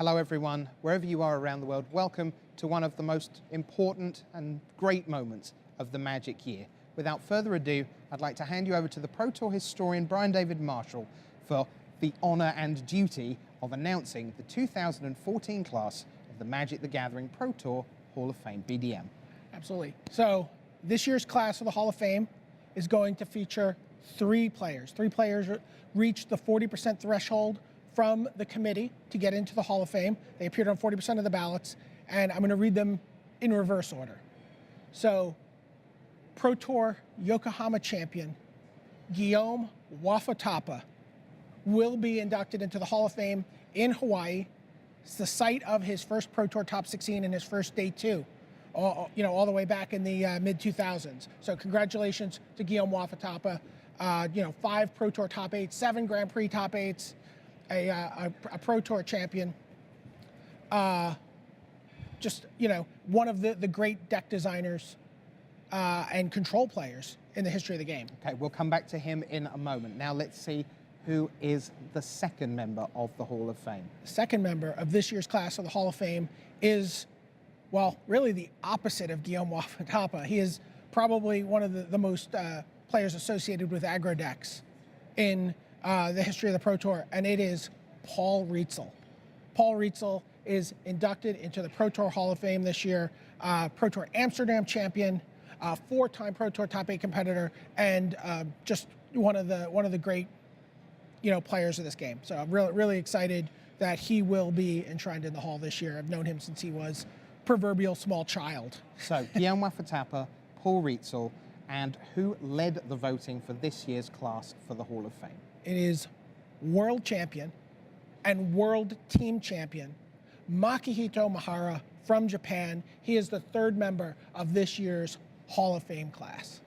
Hello everyone, wherever you are around the world, welcome to one of the most important and great moments of the Magic year. Without further ado, I'd like to hand you over to the Pro Tour historian Brian David Marshall for the honor and duty of announcing the 2014 class of the Magic the Gathering Pro Tour Hall of Fame BDM. Absolutely. So this year's class of the Hall of Fame is going to feature three players. Three players reached the 40% threshold from the committee to get into the Hall of Fame. They appeared on 40% of the ballots, and I'm going to read them in reverse order. So, Pro Tour Yokohama champion Guillaume Wafatapa will be inducted into the Hall of Fame in Hawaii. It's the site of his first Pro Tour top 16 and his first day two, all the way back in the mid-2000s. So congratulations to Guillaume Wafatapa. 5 Pro Tour top 8s, 7 Grand Prix top 8s, a Pro Tour champion. One of the great deck designers and control players in the history of the game. Okay, we'll come back to him in a moment. Now let's see who is the second member of the Hall of Fame. The second member of this year's class of the Hall of Fame is, well, really the opposite of Guillaume Wafatapa. He is probably one of the most players associated with aggro decks in the history of the Pro Tour, and it is Paul Rietzl. Paul Rietzl is inducted into the Pro Tour Hall of Fame this year. Pro Tour Amsterdam champion, 4-time Pro Tour top 8 competitor, and just one of the great players of this game. So I'm really excited that he will be enshrined in the Hall this year. I've known him since he was proverbial small child. So Guillaume Wafatapa, Paul Rietzl, and who led the voting for this year's class for the Hall of Fame? It is world champion and world team champion Makihito Mahara from Japan. He is the third member of this year's Hall of Fame class.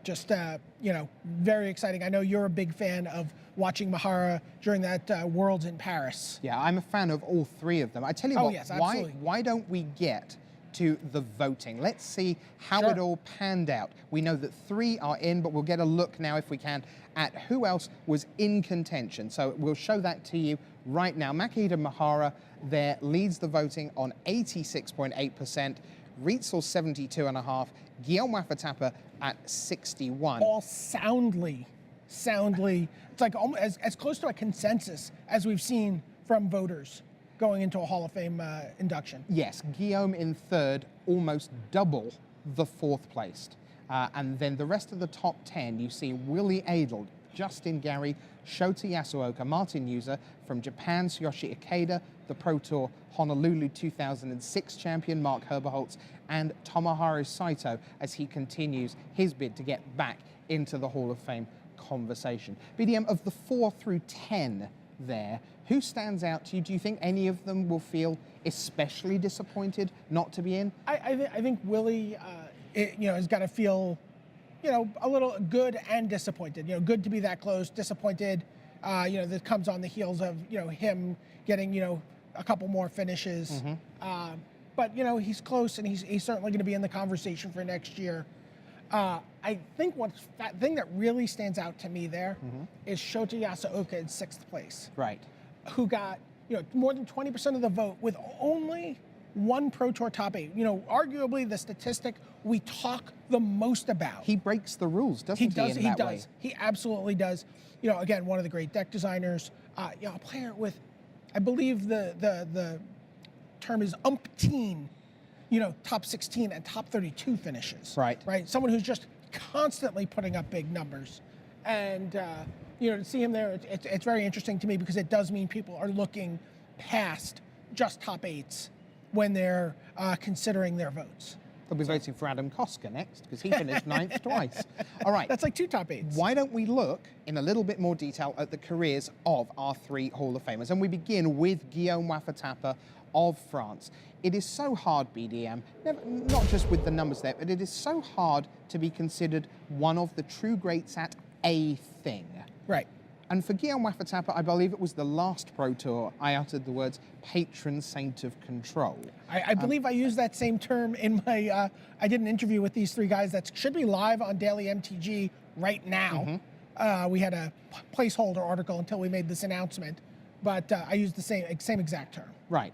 Just, very exciting. I know you're a big fan of watching Mahara during that Worlds in Paris. Yeah, I'm a fan of all three of them. I tell you what, yes, absolutely. Why don't we get to the voting? Let's see how Sure. it all panned out. We know that 3 are in, but we'll get a look now, if we can, at who else was in contention. So we'll show that to you right now. Makihito Mahara there leads the voting on 86.8%, Rietzl 72.5%, Guillaume Wafatapa at 61%. All soundly, it's like almost as close to a consensus as we've seen from voters going into a Hall of Fame induction. Yes, Guillaume in third, almost double the fourth placed. And then the rest of the top 10, you see Willie Adel, Justin Gary, Shota Yasuoka, Martin Yuza from Japan, Tsuyoshi Ikeda, the Pro Tour Honolulu 2006 champion Mark Herberholz, and Tomoharu Saito as he continues his bid to get back into the Hall of Fame conversation. BDM, of the 4 through 10 there, who stands out to you? Do you think any of them will feel especially disappointed not to be in? I think Willie, has got to feel, a little good and disappointed. Good to be that close, disappointed. That comes on the heels of him getting a couple more finishes. Mm-hmm. But he's close, and he's certainly going to be in the conversation for next year. I think that thing that really stands out to me there is Shota Yasuoka in 6th place. Right. Who got more than 20% of the vote with only 1 Pro Tour top 8. Arguably the statistic we talk the most about. He breaks the rules, doesn't he? He does. He absolutely does. Again, one of the great deck designers. A player with, I believe the term is umpteen, top 16 and top 32 finishes. Right. Right. Someone who's just constantly putting up big numbers, and to see him there, it's very interesting to me because it does mean people are looking past just top 8s when they're considering their votes. They'll be voting for Adam Koska next because he finished 9th twice. All right. That's like 2 top 8s. Why don't we look in a little bit more detail at the careers of our 3 Hall of Famers? And we begin with Guillaume Wafatapa of France. It is so hard, BDM, not just with the numbers there, but it is so hard to be considered one of the true greats at a thing. Right. And for Guillaume Wafatapa, I believe it was the last Pro Tour I uttered the words patron saint of control. I believe I used that same term in my, I did an interview with these 3 guys that should be live on Daily MTG right now. We had a placeholder article until we made this announcement. but I use the same exact term. Right.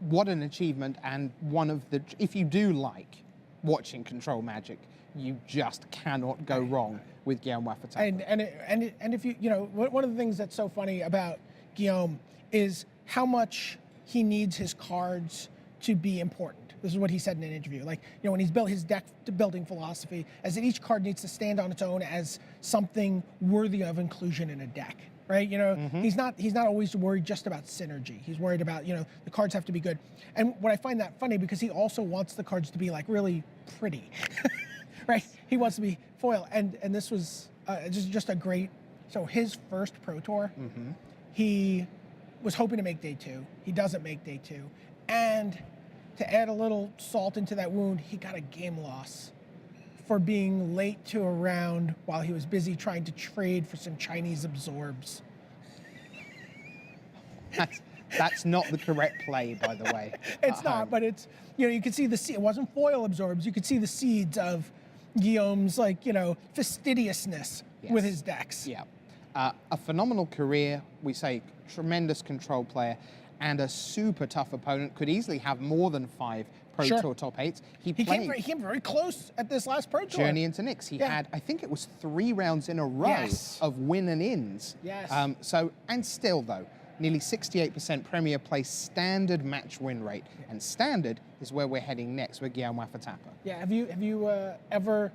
What an achievement, and one of the, if you do like watching Control Magic, you just cannot go wrong with Guillaume Wafatapa. And if you know, one of the things that's so funny about Guillaume is how much he needs his cards to be important. This is what he said in an interview. Like, you know, when he's built his deck building philosophy, as that each card needs to stand on its own as something worthy of inclusion in a deck. Right, you know, he's not always worried just about synergy. He's worried about, you know, the cards have to be good. And what I find that funny, because he also wants the cards to be like really pretty, right? He wants to be foil, and this was just a great. So his first Pro Tour, he was hoping to make day 2. He doesn't make day 2, and to add a little salt into that wound, he got a game loss for being late to a round while he was busy trying to trade for some Chinese absorbs. That's not the correct play, by the way. It's not, but it's, you know, you could see the seed. It wasn't foil absorbs. You could see the seeds of Guillaume's, like, you know, fastidiousness with his decks. Yeah. A phenomenal career, we say tremendous control player, and a super tough opponent. Could easily have more than 5 Pro Tour top 8s. He came very close at this last Pro Tour. Journey into Nix. He had, I think it was 3 rounds in a row of win and ins. Yes. And still though, nearly 68% Premier Play standard match win rate. And standard is where we're heading next with Guillaume Wafatapa. Yeah, have you ever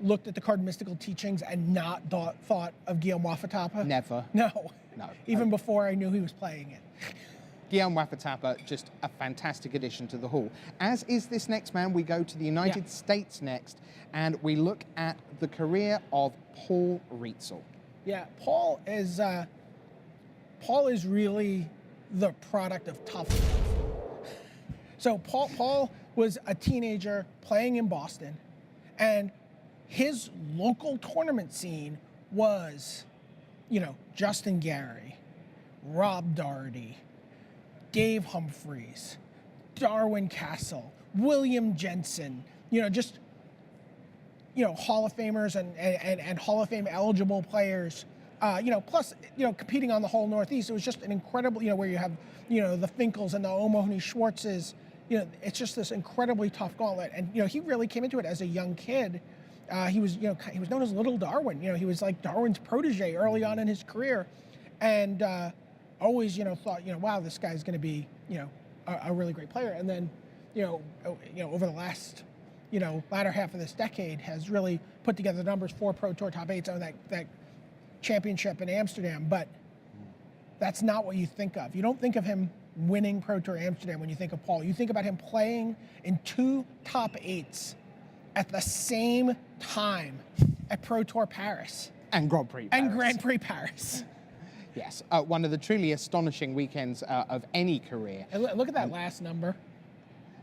looked at the card Mystical Teachings and not thought of Guillaume Wafatapa? Never. No. No. Even before I knew he was playing it. Guillaume Wafatapa, just a fantastic addition to the hall. As is this next man, we go to the United States next, and we look at the career of Paul Rietzl. Yeah, Paul is really the product of tough love. So Paul was a teenager playing in Boston, and his local tournament scene was, you know, Justin Gary, Rob Doherty, Dave Humphreys, Darwin Castle, William Jensen, you know, just, you know, Hall of Famers and Hall of Fame eligible players, you know, plus, you know, competing on the whole Northeast. It was just an incredible, you know, where you have, you know, the Finkels and the O'Mahony Schwartzes, you know, it's just this incredibly tough gauntlet. And, you know, he really came into it as a young kid. He was, you know, he was known as Little Darwin. You know, he was like Darwin's protege early on in his career. And, always, you know, thought, you know, wow, this guy's going to be, you know, a really great player. And then, you know, over the last, you know, latter half of this decade has really put together the numbers for Pro Tour top 8s on that championship in Amsterdam. But that's not what you think of. You don't think of him winning Pro Tour Amsterdam when you think of Paul. You think about him playing in 2 top 8s at the same time at Pro Tour Paris. And Grand Prix Paris. And Grand Prix Paris. Yes, one of the truly astonishing weekends of any career. And look at that last number.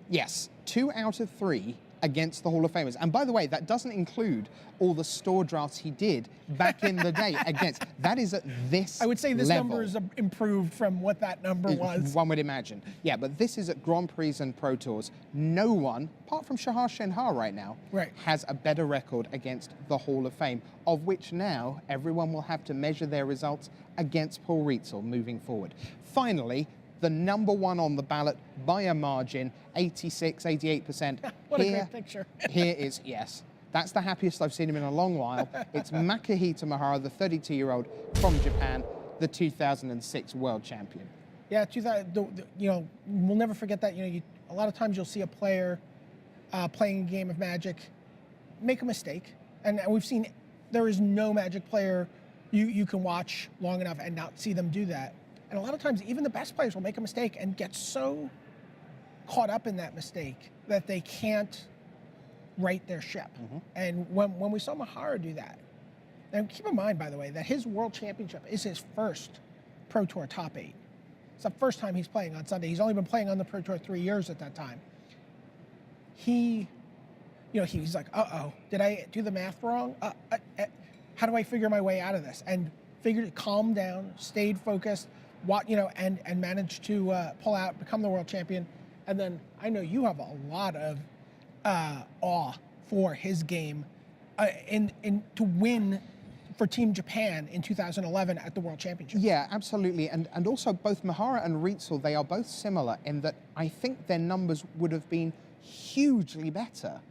Yes, 2 out of 3 against the Hall of Famers. And by the way, that doesn't include all the store drafts he did back in the day against. That is at this I would say this level. number is improved from what that number was. One would imagine. Yeah, but this is at Grand Prix and Pro Tours. No one, apart from Shahar Shenhar right now, has a better record against the Hall of Fame, of which now everyone will have to measure their results against Paul Rietzl moving forward. Finally, the number 1 on the ballot by a margin, 86, 88%. What a great picture. Here is, yes, that's the happiest I've seen him in a long while. It's Makihito Mahara, the 32-year-old from Japan, the 2006 world champion. Yeah, you know, we'll never forget that. You know, a lot of times you'll see a player playing a game of Magic make a mistake. And we've seen there is no Magic player you can watch long enough and not see them do that. And a lot of times, even the best players will make a mistake and get so caught up in that mistake that they can't right their ship. And when we saw Mahara do that, and keep in mind, by the way, that his world championship is his first Pro Tour top 8. It's the first time he's playing on Sunday. He's only been playing on the Pro Tour 3 years at that time. He, you know, he's like, uh-oh, did I do the math wrong? How do I figure my way out of this? And calmed down, stayed focused, you know, and managed to pull out, become the world champion. And then I know you have a lot of awe for his game, to win for Team Japan in 2011 at the World Championships. Yeah, absolutely. And also both Mihara and Ritzel, they are both similar in that I think their numbers would have been hugely better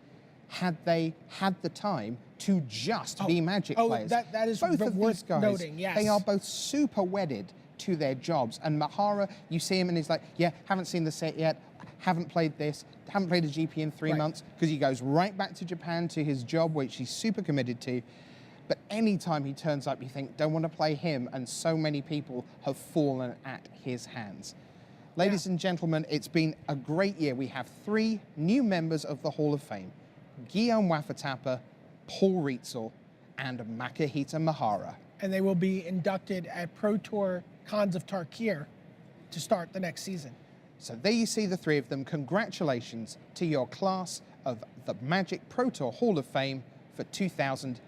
had they had the time to just be Magic players. That is both of worth these guys, noting, yes. they are both super wedded to their jobs. And Mihara, you see him and he's like, yeah, haven't seen the set yet, haven't played this, haven't played a GP in 3 months, because he goes right back to Japan to his job, which he's super committed to. But anytime he turns up, you think, don't want to play him, and so many people have fallen at his hands. Ladies and gentlemen, it's been a great year. We have 3 new members of the Hall of Fame: Guillaume Wafatapa, Paul Ritzel, and Makahita Mihara. And they will be inducted at Pro Tour Khans of Tarkir to start the next season. So there you see the 3 of them. Congratulations to your class of the Magic Pro Tour Hall of Fame for 2000.